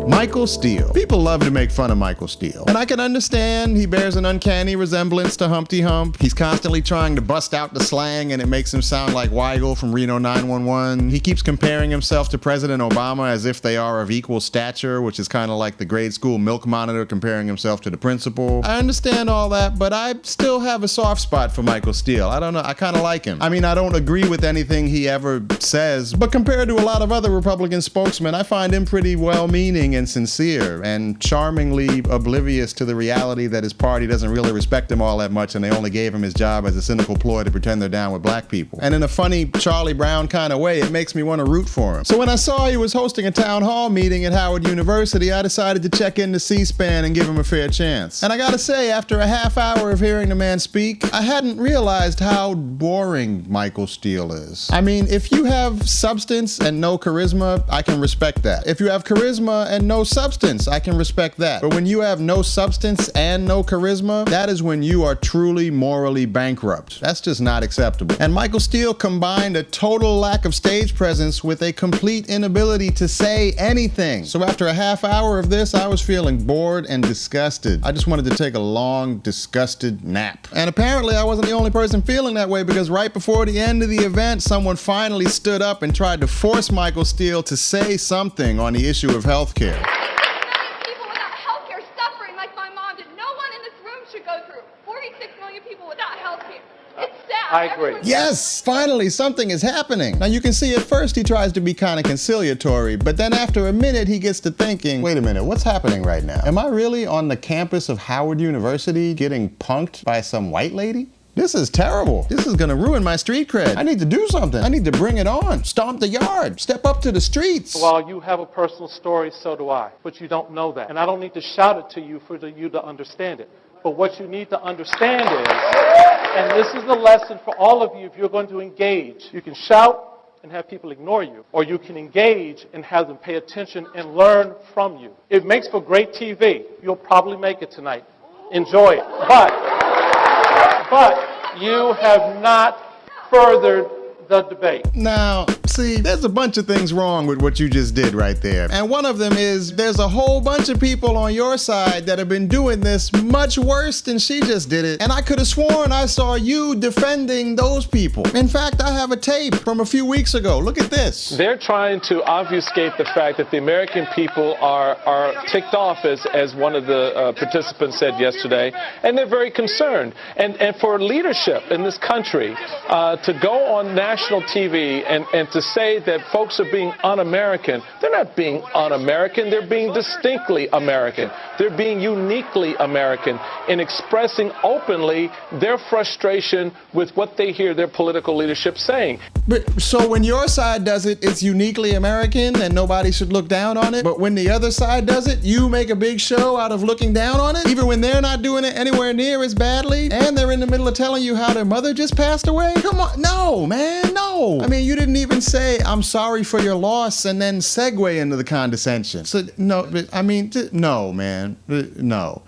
Michael Steele. People love to make fun of Michael Steele. And I can understand he bears an uncanny resemblance to Humpty Hump. He's constantly trying to bust out the slang and it makes him sound like Weigel from Reno 911. He keeps comparing himself to President Obama as if they are of equal stature, which is kind of like the grade school milk monitor comparing himself to the principal. I understand all that, but I still have a soft spot for Michael Steele. I don't know, I kind of like him. I mean, I don't agree with anything he ever says, but compared to a lot of other Republican spokesmen, I find him pretty well-meaning and sincere and charmingly oblivious to the reality that his party doesn't really respect him all that much and they only gave him his job as a cynical ploy to pretend they're down with black people. And in a funny Charlie Brown kind of way, it makes me want to root for him. So when I saw he was hosting a town hall meeting at Howard University, I decided to check into C-SPAN and give him a fair chance. And I gotta say, after a half hour of hearing the man speak, I hadn't realized how boring Michael Steele is. I mean, if you have substance and no charisma, I can respect that. If you have charisma and no substance, I can respect that. But when you have no substance and no charisma, that is when you are truly morally bankrupt. That's just not acceptable. And Michael Steele combined a total lack of stage presence with a complete inability to say anything. So after a half hour of this, I was feeling bored and disgusted. I just wanted to take a long, disgusted nap. And apparently I wasn't the only person feeling that way, because right before the end of the event, someone finally stood up and tried to force Michael Steele to say something on the issue of healthcare. People without healthcare suffering like my mom did. No one in this room should go through. 46 million people without healthcare. It's sad. I agree. Yes, finally something is happening. Now you can see at first he tries to be kind of conciliatory, but then after a minute he gets to thinking, wait a minute, what's happening right now? Am I really on the campus of Howard University getting punked by some white lady? This is terrible. This is gonna ruin my street cred. I need to do something. I need to bring it on. Stomp the yard. Step up to the streets. While you have a personal story, so do I. But you don't know that. And I don't need to shout it to you for you to understand it. But what you need to understand is, and this is the lesson for all of you if you're going to engage, you can shout and have people ignore you, or you can engage and have them pay attention and learn from you. It makes for great TV. You'll probably make it tonight. Enjoy it. But you have not furthered the debate. Now, see, there's a bunch of things wrong with what you just did right there. And one of them is there's a whole bunch of people on your side that have been doing this much worse than she just did it. And I could have sworn I saw you defending those people. In fact, I have a tape from a few weeks ago. Look at this. They're trying to obfuscate the fact that the American people are ticked off, as one of the participants said yesterday, and they're very concerned. And for leadership in this country to go on national TV and to say that folks are being un-American, they're not being un-American, they're being distinctly American. They're being uniquely American in expressing openly their frustration with what they hear their political leadership saying. But, so when your side does it, it's uniquely American and nobody should look down on it? But when the other side does it, you make a big show out of looking down on it? Even when they're not doing it anywhere near as badly, and they're in the middle of telling you how their mother just passed away? Come on, no, man, no. I mean, you didn't even say, I'm sorry for your loss, and then segue into the condescension. So, no, I mean, no, man, no.